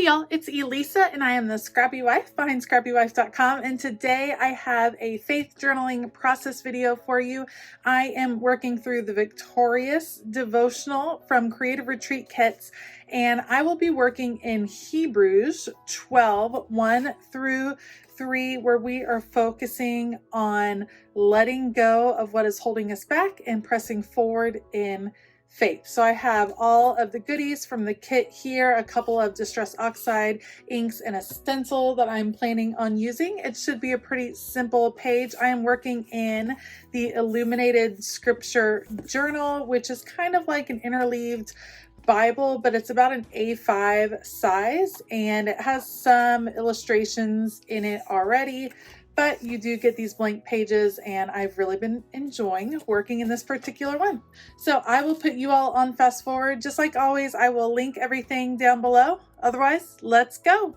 y'all, it's Elisa and I am the Scrappy Wife behind scrappywife.com, and today I have a faith journaling process video for you. I am working through the Victorious devotional from Creative Retreat Kits, and I will be working in Hebrews 12, 1 through 3, where we are focusing on letting go of what is holding us back and pressing forward in faith. So I have all of the goodies from the kit here, a couple of Distress Oxide inks and a stencil that I'm planning on using. It should be a pretty simple page. I am working in the Illuminated Scripture Journal, which is kind of like an interleaved Bible, but it's about an A5 size and it has some illustrations in it already. But you do get these blank pages, and I've really been enjoying working in this particular one. So I will put you all on fast forward. Just like always, I will link everything down below. Otherwise, let's go.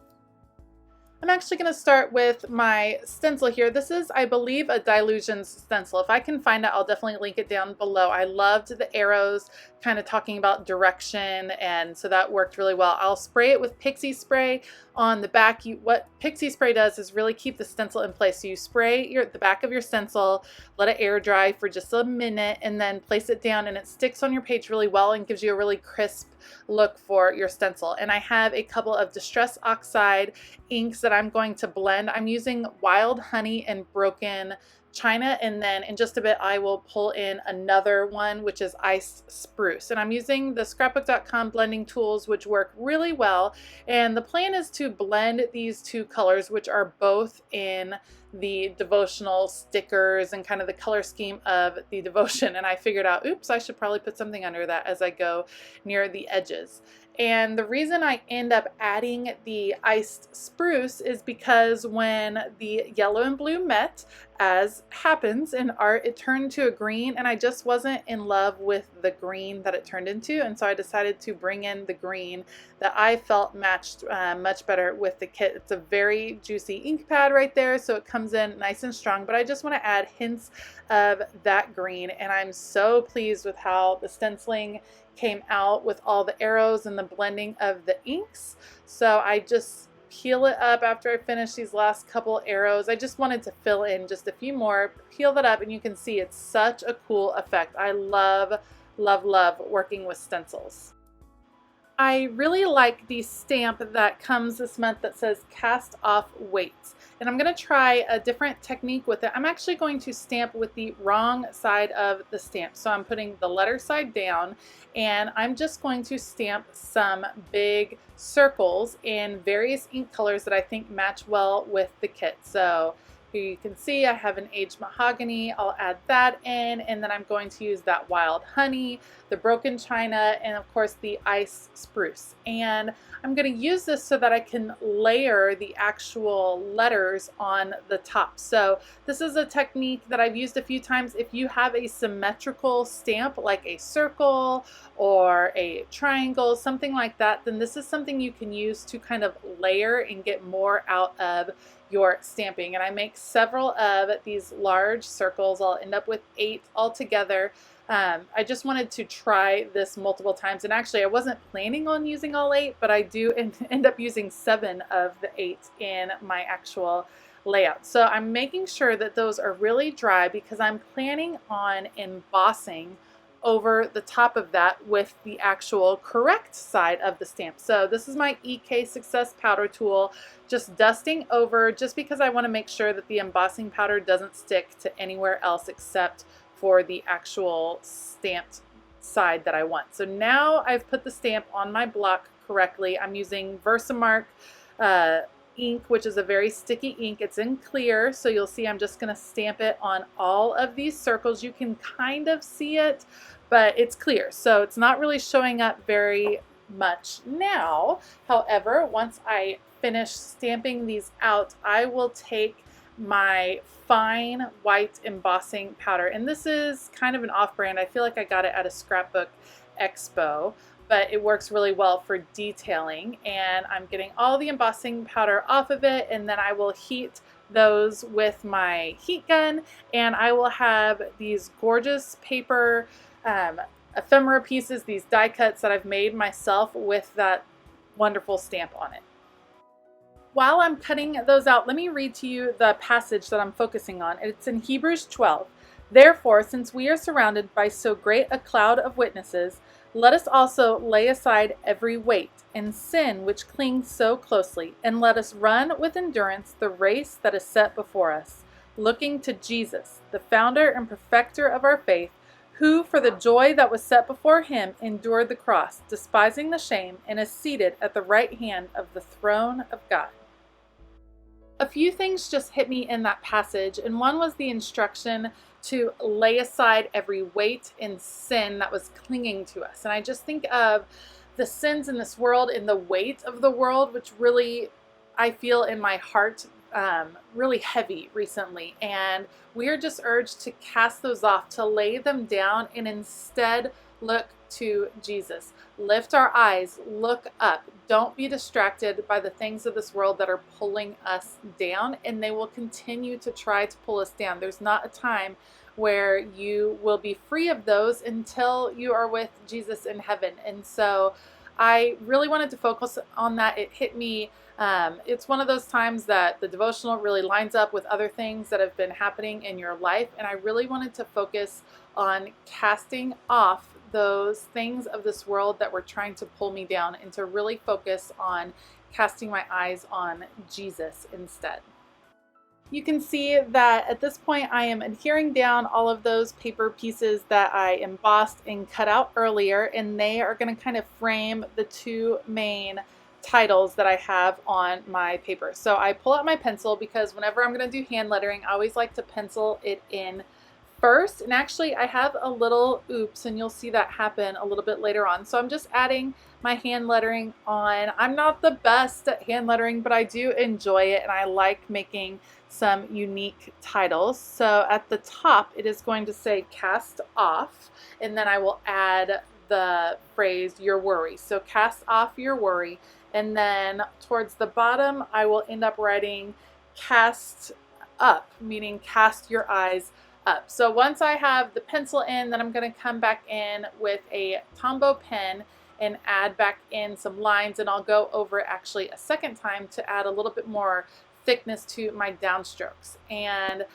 I'm actually going to start with my stencil here. This is, I believe, a Dilutions stencil. If I can find it, I'll definitely link it down below. I loved the arrows kind of talking about direction, and so that worked really well. I'll spray it with pixie spray on the back. What pixie spray does is really keep the stencil in place. So you spray the back of your stencil, let it air dry for just a minute, and then place it down, and it sticks on your page really well and gives you a really crisp look for your stencil. And I have a couple of Distress Oxide inks that I'm going to blend. I'm using Wild Honey and Broken China, and then in just a bit I will pull in another one, which is Iced Spruce, and I'm using the scrapbook.com blending tools, which work really well. And the plan is to blend these two colors, which are both in the devotional stickers and kind of the color scheme of the devotion. And I figured out, oops, I should probably put something under that as I go near the edges. And the reason I end up adding the Iced Spruce is because when the yellow and blue met, as happens in art, it turned to a green, and I just wasn't in love with the green that it turned into, and so I decided to bring in the green that I felt matched much better with the kit. It's a very juicy ink pad right there, so it comes in nice and strong, but I just want to add hints of that green, and I'm so pleased with how the stenciling came out with all the arrows and the blending of the inks. So I just peel it up after I finish these last couple arrows. I just wanted to fill in just a few more, peel that up, and you can see it's such a cool effect. I love, love, love working with stencils. I really like the stamp that comes this month that says cast off weights, and I'm going to try a different technique with it. I'm actually going to stamp with the wrong side of the stamp. So I'm putting the letter side down, and I'm just going to stamp some big circles in various ink colors that I think match well with the kit. So here you can see I have an aged mahogany. I'll add that in, and then I'm going to use that Wild Honey, the Broken China, and of course the Iced Spruce. And I'm going to use this so that I can layer the actual letters on the top. So this is a technique that I've used a few times. If you have a symmetrical stamp like a circle or a triangle, something like that, then this is something you can use to kind of layer and get more out of your stamping. And I make several of these large circles. I'll end up with 8 altogether. I just wanted to try this multiple times, and actually I wasn't planning on using all 8, but I do end up using 7 of the 8 in my actual layout. So I'm making sure that those are really dry because I'm planning on embossing over the top of that with the actual correct side of the stamp. So this is my EK Success powder tool, just dusting over, just because I want to make sure that the embossing powder doesn't stick to anywhere else except for the actual stamped side that I want. So now I've put the stamp on my block correctly. I'm using Versamark ink, which is a very sticky ink. It's in clear, so you'll see I'm just going to stamp it on all of these circles. You can kind of see it, but it's clear, so it's not really showing up very much now. However, once I finish stamping these out, I will take my fine white embossing powder, and this is kind of an off-brand. I feel like I got it at a scrapbook expo, but it works really well for detailing. And I'm getting all the embossing powder off of it, and then I will heat those with my heat gun, and I will have these gorgeous paper ephemera pieces, these die cuts that I've made myself with that wonderful stamp on it. While I'm cutting those out, let me read to you the passage that I'm focusing on. It's in Hebrews 12. Therefore, since we are surrounded by so great a cloud of witnesses, let us also lay aside every weight and sin which clings so closely, and let us run with endurance the race that is set before us, looking to Jesus, the founder and perfecter of our faith, who for the joy that was set before him endured the cross, despising the shame, and is seated at the right hand of the throne of God. A few things just hit me in that passage, and one was the instruction to lay aside every weight and sin that was clinging to us. And I just think of the sins in this world and the weight of the world, which really I feel in my heart really heavy recently. And we are just urged to cast those off, to lay them down, and instead look to Jesus. Lift our eyes, look up. Don't be distracted by the things of this world that are pulling us down, and they will continue to try to pull us down. There's not a time where you will be free of those until you are with Jesus in heaven. And so I really wanted to focus on that. It hit me. It's one of those times that the devotional really lines up with other things that have been happening in your life, and I really wanted to focus on casting off those things of this world that were trying to pull me down, and to really focus on casting my eyes on Jesus instead. You can see that at this point I am adhering down all of those paper pieces that I embossed and cut out earlier, and they are going to kind of frame the two main titles that I have on my paper. So I pull out my pencil because whenever I'm going to do hand lettering, I always like to pencil it in first. And actually I have a little oops, and you'll see that happen a little bit later on. So I'm just adding my hand lettering on. I'm not the best at hand lettering, but I do enjoy it, and I like making some unique titles. So at the top it is going to say cast off, and then I will add the phrase your worry. So cast off your worry, and then towards the bottom I will end up writing cast up, meaning cast your eyes up. So once I have the pencil in, then I'm going to come back in with a Tombow pen and add back in some lines, and I'll go over it actually a second time to add a little bit more thickness to my downstrokes. And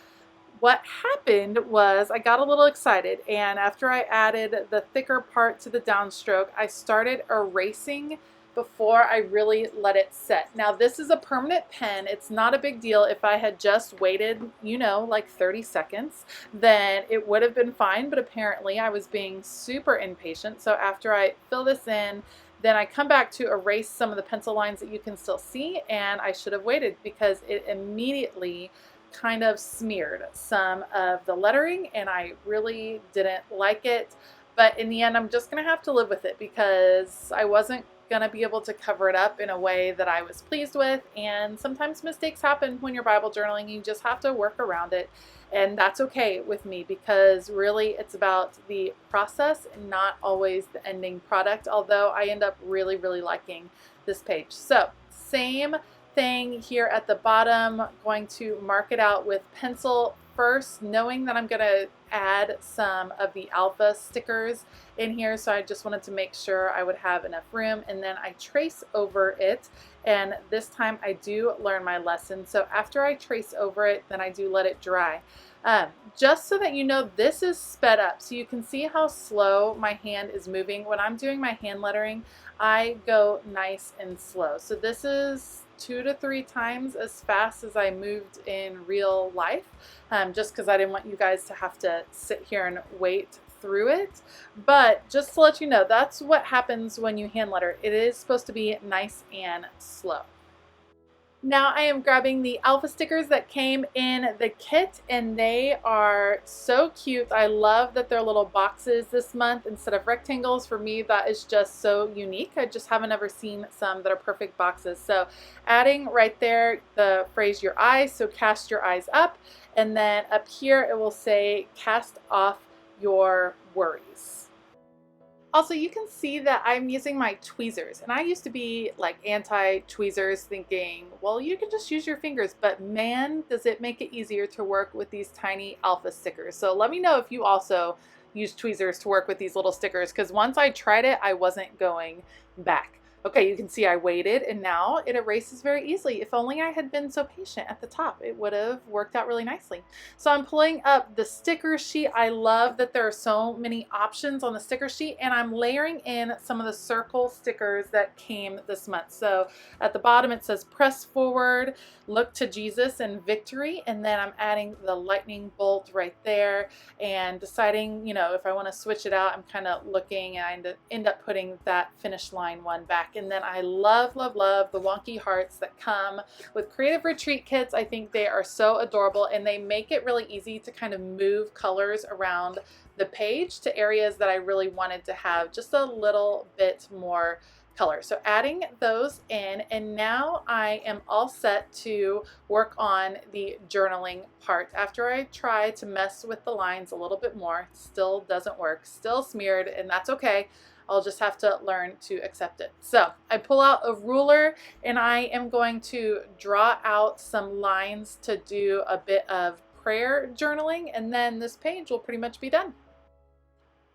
what happened was I got a little excited, and after I added the thicker part to the downstroke, I started erasing before I really let it set. Now this is a permanent pen. It's not a big deal. If I had just waited, like 30 seconds, then it would have been fine, but apparently I was being super impatient. So after I fill this in, then I come back to erase some of the pencil lines that you can still see, and I should have waited because it immediately kind of smeared some of the lettering, and I really didn't like it. But in the end, I'm just going to have to live with it because I wasn't going to be able to cover it up in a way that I was pleased with. And sometimes mistakes happen when you're Bible journaling. You just have to work around it. And that's okay with me because really it's about the process and not always the ending product, although I end up really, really liking this page. So same thing here at the bottom, going to mark it out with pencil first, knowing that I'm going to add some of the alpha stickers in here, so I just wanted to make sure I would have enough room, and then I trace over it. And this time I do learn my lesson, so after I trace over it, then I do let it dry. Just so that you know, this is sped up, so you can see how slow my hand is moving. When I'm doing my hand lettering, I go nice and slow. So this is 2 to 3 times as fast as I moved in real life, just because I didn't want you guys to have to sit here and wait through it. But just to let you know, that's what happens when you hand letter. It is supposed to be nice and slow. Now I am grabbing the alpha stickers that came in the kit, and they are so cute. I love that they're little boxes this month instead of rectangles. For me, that is just so unique. I just haven't ever seen some that are perfect boxes. So adding right there the phrase your eyes, so cast your eyes up, and then up here it will say cast off your worries. Also, you can see that I'm using my tweezers, and I used to be like anti-tweezers, thinking, well, you can just use your fingers, but man, does it make it easier to work with these tiny alpha stickers. So let me know if you also use tweezers to work with these little stickers, because once I tried it, I wasn't going back. Okay, you can see I waited and now it erases very easily. If only I had been so patient at the top, it would have worked out really nicely. So I'm pulling up the sticker sheet. I love that there are so many options on the sticker sheet, and I'm layering in some of the circle stickers that came this month. So at the bottom it says press forward, look to Jesus and victory, and then I'm adding the lightning bolt right there and deciding, if I want to switch it out. I'm kind of looking, and I end up putting that finish line one back. And then I love, love, love the wonky hearts that come with Creative Retreat kits. I think they are so adorable, and they make it really easy to kind of move colors around the page to areas that I really wanted to have just a little bit more color. So adding those in, and now I am all set to work on the journaling part. After I try to mess with the lines a little bit more, still doesn't work, still smeared, and that's okay. I'll just have to learn to accept it. So I pull out a ruler and I am going to draw out some lines to do a bit of prayer journaling, and then this page will pretty much be done.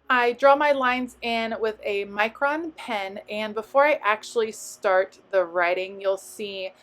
I draw my lines in with a micron pen, and before I actually start the writing, you'll see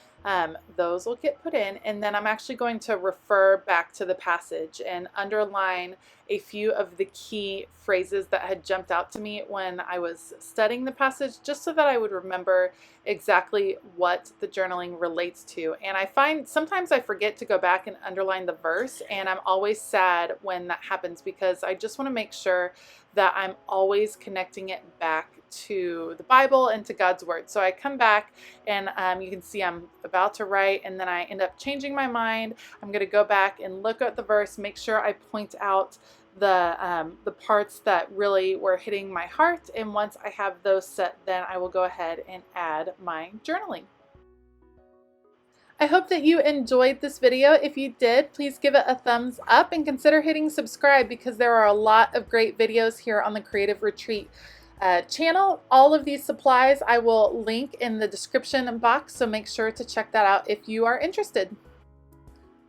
those will get put in, and then I'm actually going to refer back to the passage and underline a few of the key phrases that had jumped out to me when I was studying the passage, just so that I would remember exactly what the journaling relates to. And I find sometimes I forget to go back and underline the verse, and I'm always sad when that happens because I just want to make sure that I'm always connecting it back to the Bible and to God's Word. So I come back and you can see I'm about to write, and then I end up changing my mind. I'm going to go back and look at the verse, make sure I point out the parts that really were hitting my heart, and once I have those set, then I will go ahead and add my journaling. I hope that you enjoyed this video. If you did, please give it a thumbs up and consider hitting subscribe, because there are a lot of great videos here on the Creative Retreat channel. All of these supplies I will link in the description box, so make sure to check that out if you are interested.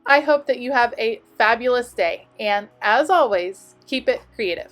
I hope that you have a fabulous day, and as always, keep it creative.